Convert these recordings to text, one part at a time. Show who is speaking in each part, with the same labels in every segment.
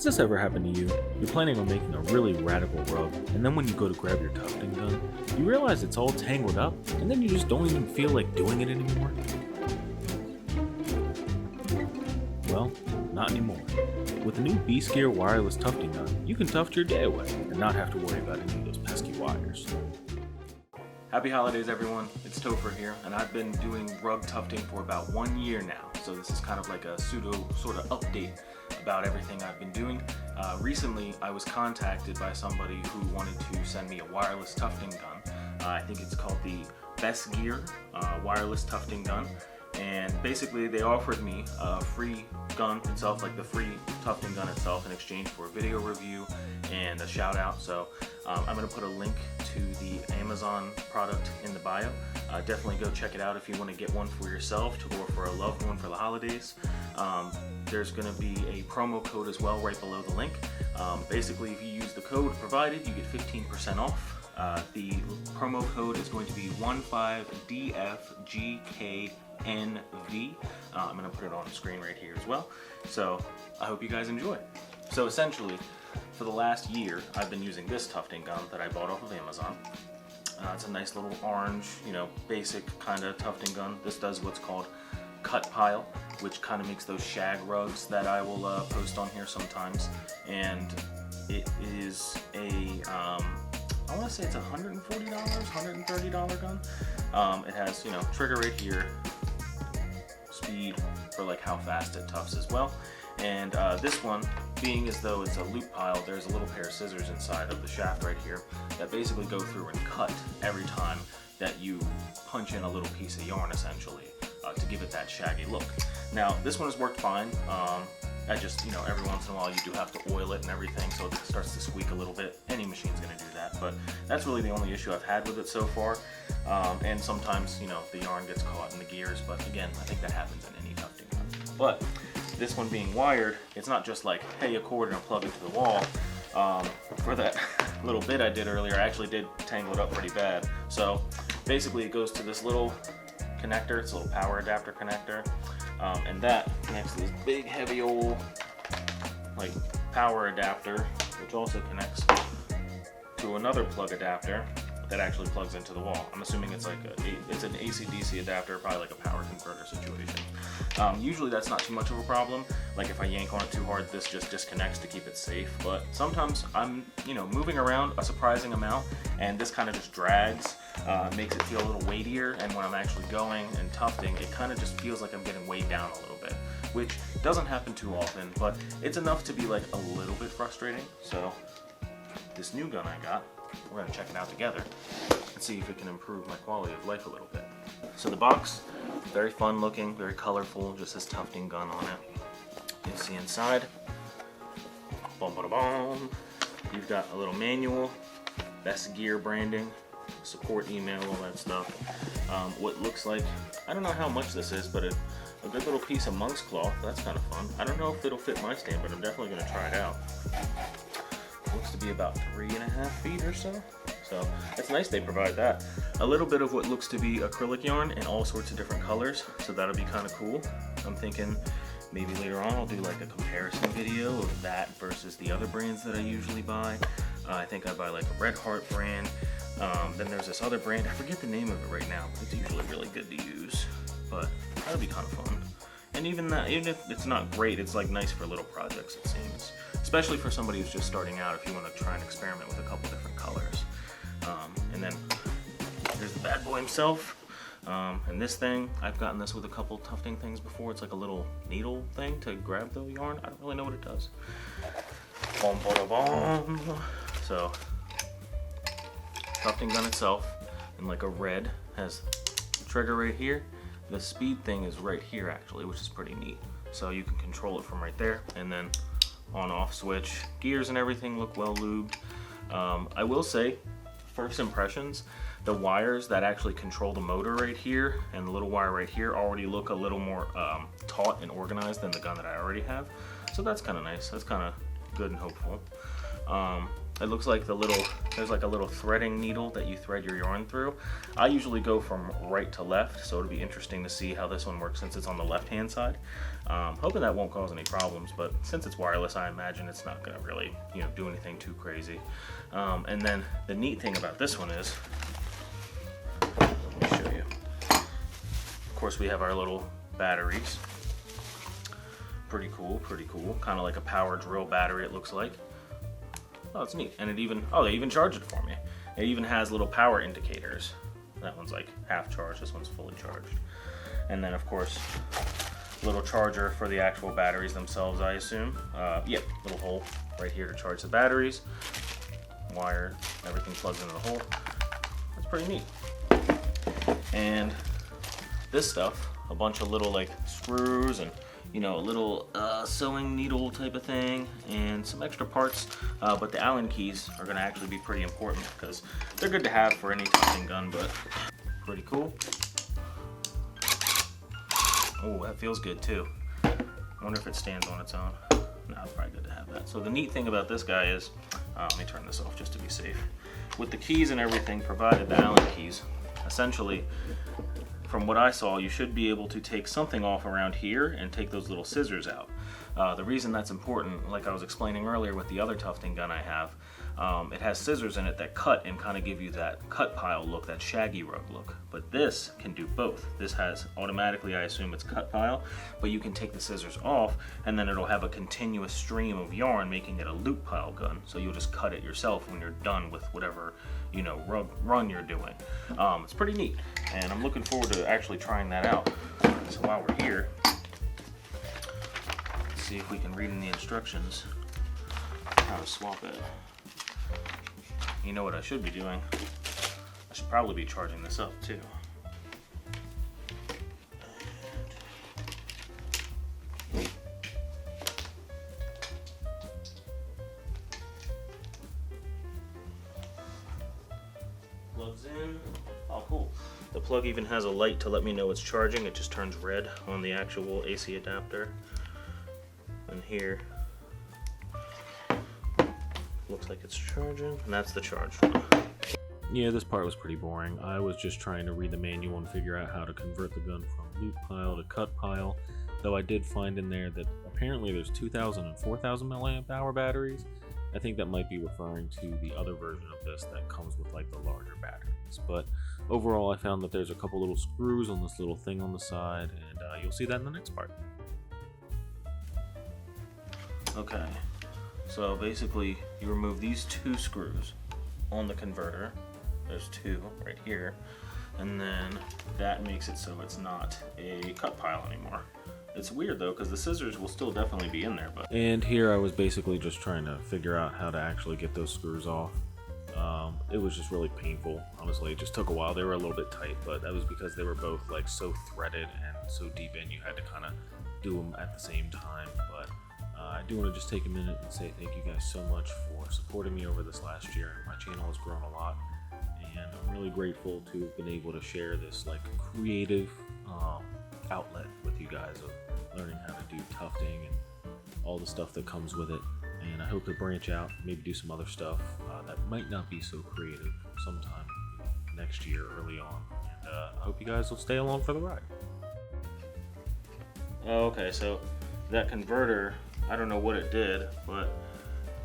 Speaker 1: Has this ever happened to you? You're planning on making a really radical rug, and then when you go to grab your tufting gun, you realize it's all tangled up, and then you just don't even feel like doing it anymore? Well, not anymore. With the new Beast Gear wireless tufting gun, you can tuft your day away and not have to worry about any of those pesky wires.
Speaker 2: Happy holidays, everyone. It's Topher here, and I've been doing rug tufting for about 1 year now. So this is kind of like a pseudo sort of update about everything I've been doing. Recently, I was contacted by somebody who wanted to send me a wireless tufting gun. I think it's called the Best Gear wireless tufting gun. And basically they offered me a free gun itself, like the free tufting gun itself, in exchange for a video review and a shout out. So I'm going to put a link to the Amazon product in the bio. Definitely go check it out if you want to get one for yourself or for a loved one for the holidays. There's going to be a promo code as well right below the link. Basically, if you use the code provided, you get 15% off. The promo code is going to be 15DFGKNV. I'm going to put it on the screen right here as well. So I hope you guys enjoy. So essentially, for the last year, I've been using this tufting gun that I bought off of Amazon. It's a nice little orange, basic kind of tufting gun. This does what's called cut pile, which kind of makes those shag rugs that I will post on here sometimes. And it is a I want to say it's $140, $130 gun. It has, trigger right here, speed for like how fast it tufts as well. And this one, being as though it's a loop pile, there's a little pair of scissors inside of the shaft right here that basically go through and cut every time that you punch in a little piece of yarn, essentially, to give it that shaggy look. Now, this one has worked fine. I just, every once in a while you do have to oil it and everything, so it starts to squeak a little bit. Any machine's gonna do that, but that's really the only issue I've had with it so far. And sometimes, the yarn gets caught in the gears, but again, I think that happens in any tufting gun. But this one being wired, it's not just like, hey, a cord and a plug into the wall. For that little bit I did earlier, I actually did tangle it up pretty bad. So basically it goes to this little connector, it's a little power adapter connector. And that connects to this big heavy old power adapter, which also connects to another plug adapter that actually plugs into the wall. I'm assuming it's it's an AC/DC adapter, probably like a power converter situation. Usually that's not too much of a problem. Like if I yank on it too hard, this just disconnects to keep it safe. But sometimes I'm moving around a surprising amount, and this kind of just drags. Makes it feel a little weightier, and when I'm actually going and tufting, it kind of just feels like I'm getting weighed down a little bit, which doesn't happen too often, but it's enough to be like a little bit frustrating. So this new gun I got, we're gonna check it out together and see if it can improve my quality of life a little bit. So the box, very fun looking, very colorful, just says tufting gun on it. You can see inside, boom, boom, boom. You've got a little manual, Best Gear branding, support email, all that stuff. What looks like, I don't know how much this is, but a good little piece of monk's cloth. That's kind of fun. I don't know if it'll fit my stand, but I'm definitely going to try it out. Looks to be about 3.5 feet or so. So it's nice they provide that. A little bit of what looks to be acrylic yarn in all sorts of different colors, so that'll be kind of cool. I'm thinking maybe later on I'll do like a comparison video of that versus the other brands that I usually buy. I think I buy like a Red Heart brand. Then there's this other brand, I forget the name of it right now, but it's usually really good to use. But that'll be kind of fun. And even if it's not great, it's like nice for little projects, it seems. Especially for somebody who's just starting out, if you want to try and experiment with a couple different colors. And then there's the bad boy himself. And this thing, I've gotten this with a couple tufting things before. It's like a little needle thing to grab the yarn. I don't really know what it does. Boom, boom, boom. So tufting gun itself in like a red has the trigger right here. The speed thing is right here actually, which is pretty neat. So you can control it from right there, and then on off switch. Gears and everything look well lubed. I will say, first impressions, the wires that actually control the motor right here and the little wire right here already look a little more taut and organized than the gun that I already have. So that's kind of nice. That's kind of good and hopeful. It looks like there's like a little threading needle that you thread your yarn through. I usually go from right to left, so it'll be interesting to see how this one works since it's on the left-hand side. Hoping that won't cause any problems, but since it's wireless, I imagine it's not gonna really, do anything too crazy. And then the neat thing about this one is, let me show you. Of course, we have our little batteries. Pretty cool, kind of like a power drill battery, it looks like. Oh, it's neat. And they even charged it for me. It even has little power indicators. That one's like half charged, this one's fully charged. And then of course, little charger for the actual batteries themselves, I assume. Yep, little hole right here to charge the batteries. Wire, everything plugs into the hole. That's pretty neat. And this stuff, a bunch of little like screws and a little sewing needle type of thing and some extra parts, but the Allen keys are going to actually be pretty important because they're good to have for any tufting gun, but pretty cool. Oh, that feels good too. I wonder if it stands on its own. No, it's probably good to have that. So the neat thing about this guy is, let me turn this off just to be safe. With the keys and everything provided, the Allen keys, essentially, from what I saw, you should be able to take something off around here and take those little scissors out. The reason that's important, like I was explaining earlier with the other tufting gun I have, it has scissors in it that cut and kind of give you that cut pile look, that shaggy rug look. But this can do both. This has automatically, I assume it's cut pile, but you can take the scissors off and then it'll have a continuous stream of yarn, making it a loop pile gun. So you'll just cut it yourself when you're done with whatever run you're doing. It's pretty neat, and I'm looking forward to actually trying that out. So while we're here, let's see if we can read in the instructions how to swap it. You know what I should be doing? I should probably be charging this up too. Plugs in. Oh, cool. The plug even has a light to let me know it's charging. It just turns red on the actual AC adapter. And here, looks like it's charging, and that's the charge one.
Speaker 1: Yeah, this part was pretty boring. I was just trying to read the manual and figure out how to convert the gun from loop pile to cut pile, though I did find in there that apparently there's 2,000 and 4,000 milliamp hour batteries. I think that might be referring to the other version of this that comes with like the larger batteries. But overall, I found that there's a couple little screws on this little thing on the side, and you'll see that in the next part.
Speaker 2: Okay, so basically you remove these two screws on the converter. There's two right here, and then that makes it so it's not a cut pile anymore. It's weird though, because the scissors will still definitely be in there. But
Speaker 1: And here I was basically just trying to figure out how to actually get those screws off. It was just really painful, honestly. It just took a while. They were a little bit tight, but that was because they were both like so threaded and so deep in, you had to kind of do them at the same time. But I do want to just take a minute and say thank you guys so much for supporting me over this last year. My channel has grown a lot, and I'm really grateful to have been able to share this like creative outlet with you guys of learning how to do tufting and all the stuff that comes with it. And I hope to branch out, maybe do some other stuff that might not be so creative sometime next year early on. And I hope you guys will stay along for the ride.
Speaker 2: okay, so that converter, I don't know what it did, but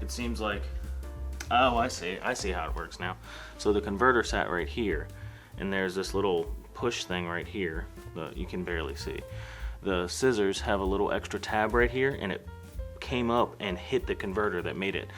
Speaker 2: it seems like, oh, I see how it works now. So the converter sat right here, and there's this little push thing right here that you can barely see. The scissors have a little extra tab right here, and it came up and hit the converter that made it.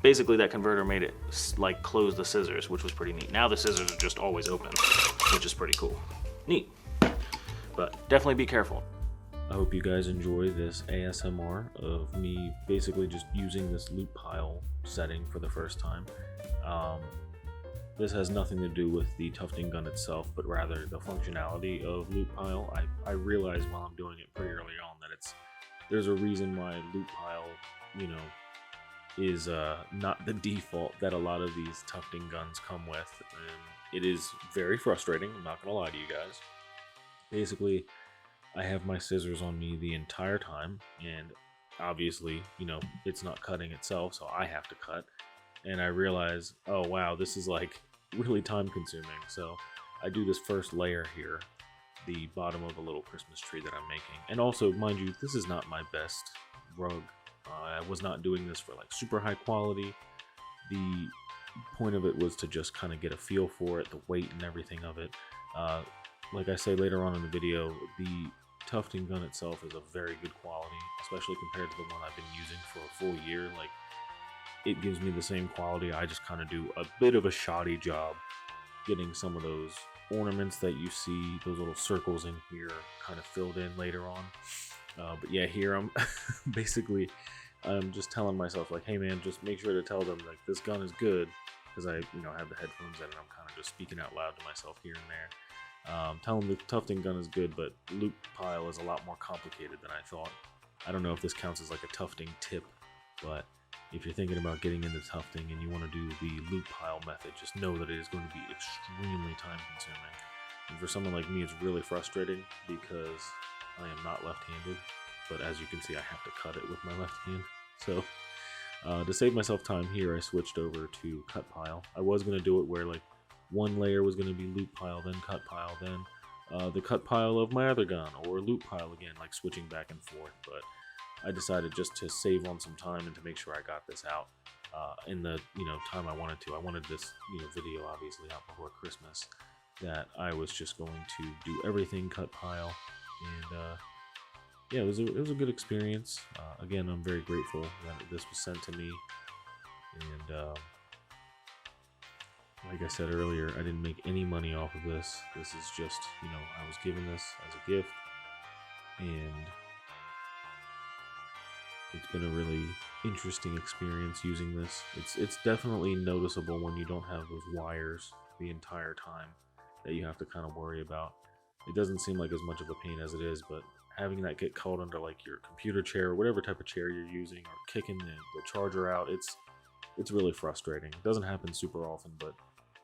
Speaker 2: Basically, that converter made it like close the scissors, which was pretty neat. Now the scissors are just always open, which is pretty cool. Neat. But definitely be careful.
Speaker 1: I hope you guys enjoy this ASMR of me basically just using this loop pile setting for the first time. This has nothing to do with the tufting gun itself, but rather the functionality of loop pile. I realized while I'm doing it pretty early on that there's a reason why loop pile, is not the default that a lot of these tufting guns come with. And it is very frustrating, I'm not gonna lie to you guys. Basically, I have my scissors on me the entire time, and obviously, it's not cutting itself, so I have to cut. and I realize, oh wow, this is like really time consuming. So I do this first layer here, the bottom of a little Christmas tree that I'm making. And also, mind you, this is not my best rug. I was not doing this for like super high quality. The point of it was to just kind of get a feel for it, the weight and everything of it. Like I say later on in the video, the Tufting Gun itself is of very good quality, especially compared to the one I've been using for a full year. Like, it gives me the same quality. I just kind of do a bit of a shoddy job getting some of those ornaments that you see, those little circles in here, kind of filled in later on. But yeah, here I'm basically I'm just telling myself, like, hey man, just make sure to tell them like this gun is good, because I have the headphones in and I'm kind of just speaking out loud to myself here and there. Tell them the Tufting Gun is good, but loop pile is a lot more complicated than I thought. I don't know if this counts as like a tufting tip, but if you're thinking about getting into tufting and you want to do the loop pile method, just know that it is going to be extremely time consuming. And for someone like me, it's really frustrating because I am not left-handed, but as you can see, I have to cut it with my left hand. So to save myself time here, I switched over to cut pile. I was going to do it where like one layer was going to be loop pile, then cut pile, then the cut pile of my other gun, or loop pile again, like switching back and forth. But I decided just to save on some time and to make sure I got this out in the time I wanted to. I wanted this video obviously out before Christmas. That I was just going to do everything cut pile, and yeah, it was a good experience. Again, I'm very grateful that this was sent to me, and like I said earlier, I didn't make any money off of this. This is just, I was given this as a gift, and it's been a really interesting experience using this. It's definitely noticeable when you don't have those wires the entire time that you have to kind of worry about. It doesn't seem like as much of a pain as it is, but having that get caught under like your computer chair or whatever type of chair you're using, or kicking the charger out, it's really frustrating. It doesn't happen super often, but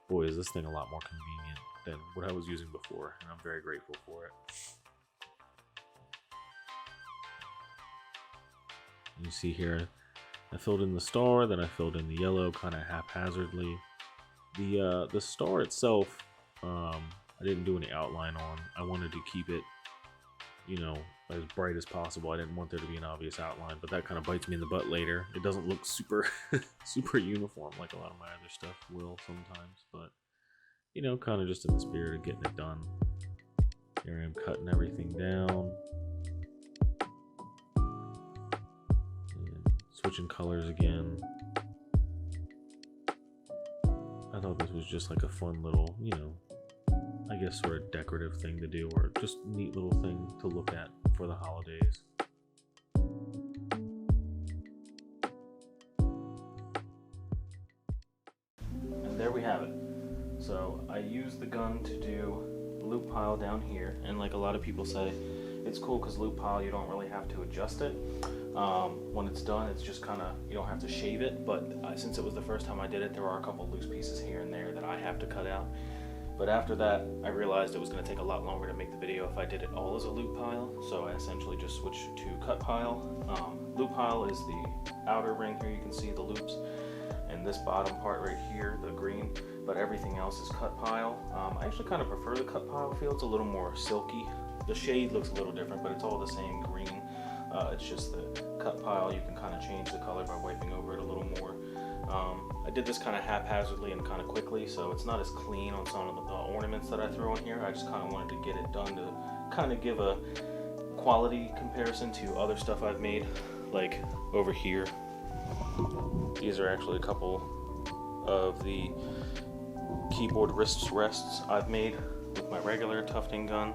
Speaker 1: boy, is this thing a lot more convenient than what I was using before, and I'm very grateful for it. You see here, I filled in the star, then I filled in the yellow kind of haphazardly. The star itself, I didn't do any outline on. I wanted to keep it, as bright as possible. I didn't want there to be an obvious outline, but that kind of bites me in the butt later. It doesn't look super super uniform like a lot of my other stuff will sometimes, but kind of just in the spirit of getting it done. Here I am cutting everything down and switching colors again. I thought this was just like a fun little, I guess sort of decorative thing to do, or just neat little thing to look at for the holidays. And there we have it. So I used the gun to do loop pile down here, and like a lot of people say, it's cool because loop pile, you don't really have to adjust it. When it's done, it's just kind of, you don't have to shave it, but since it was the first time I did it, there are a couple loose pieces here and there that I have to cut out. But after that, I realized it was going to take a lot longer to make the video if I did it all as a loop pile, so I essentially just switched to cut pile. Loop pile is the outer ring here, you can see the loops, and this bottom part right here, the green, but everything else is cut pile. I actually kind of prefer the cut pile feel. It's a little more silky. The shade looks a little different, but it's all the same green. It's just the cut pile, you can kind of change the color by wiping over it a little more. I did this kind of haphazardly and kind of quickly, so it's not as clean on some of the ornaments that I throw in here. I just kind of wanted to get it done to kind of give a quality comparison to other stuff I've made, like over here. These are actually a couple of the keyboard rests I've made with my regular Tufting Gun.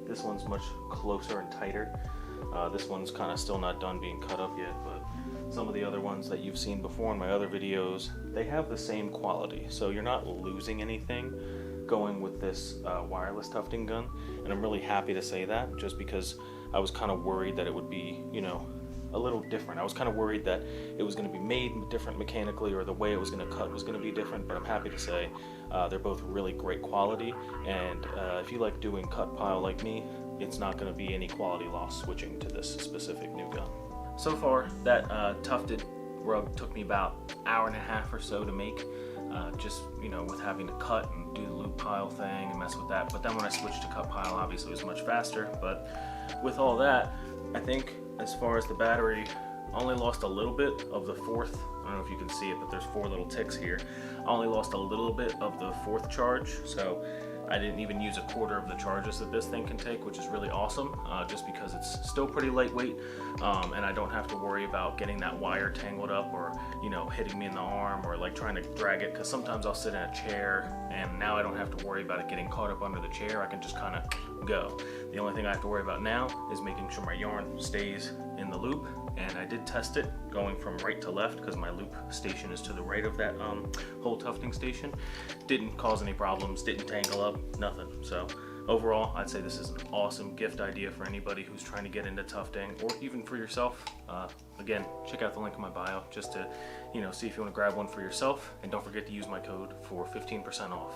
Speaker 1: This one's much closer and tighter. This one's kind of still not done being cut up yet, but some of the other ones that you've seen before in my other videos, they have the same quality, so you're not losing anything going with this wireless Tufting Gun, and I'm really happy to say that, just because I was kind of worried that it would be, a little different. I was kind of worried that it was going to be made different mechanically, or the way it was going to cut was going to be different, but I'm happy to say they're both really great quality, and if you like doing cut pile like me, it's not going to be any quality loss switching to this specific new gun. So far, that Tufted
Speaker 2: rug took me about an hour and a half or so to make, just, you know, with having to cut and do the loop pile thing and mess with that. But then when I switched to cut pile, obviously it was much faster. But with all that, I think as far as the battery, I only lost a little bit of the fourth. I don't know if you can see it, but there's 4 little ticks here. I only lost a little bit of the 4th charge, so I didn't even use a quarter of the charges that this thing can take, which is really awesome, just because it's still pretty lightweight, and I don't have to worry about getting that wire tangled up or, you know, hitting me in the arm or like trying to drag it, because sometimes I'll sit in a chair and now I don't have to worry about it getting caught up under the chair. I can just kind of go. The only thing I have to worry about now is making sure my yarn stays in the loop, and I did test it going from right to left because my loop station is to the right of that whole tufting station. Didn't cause any problems, didn't tangle up, nothing. So overall, I'd say this is an awesome gift idea for anybody who's trying to get into tufting, or even for yourself. Again, check out the link in my bio just to, you know, see if you want to grab one for yourself, and don't forget to use my code for 15% off.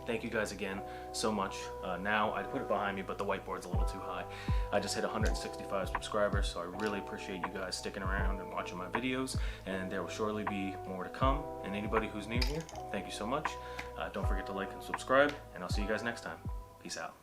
Speaker 2: Thank you guys again so much. Now I put it behind me, but the whiteboard's a little too high. I just hit 165 subscribers, so I really appreciate you guys sticking around and watching my videos, and there will surely be more to come. And anybody who's new here, thank you so much. Don't forget to like and subscribe, and I'll see you guys next time. Peace out.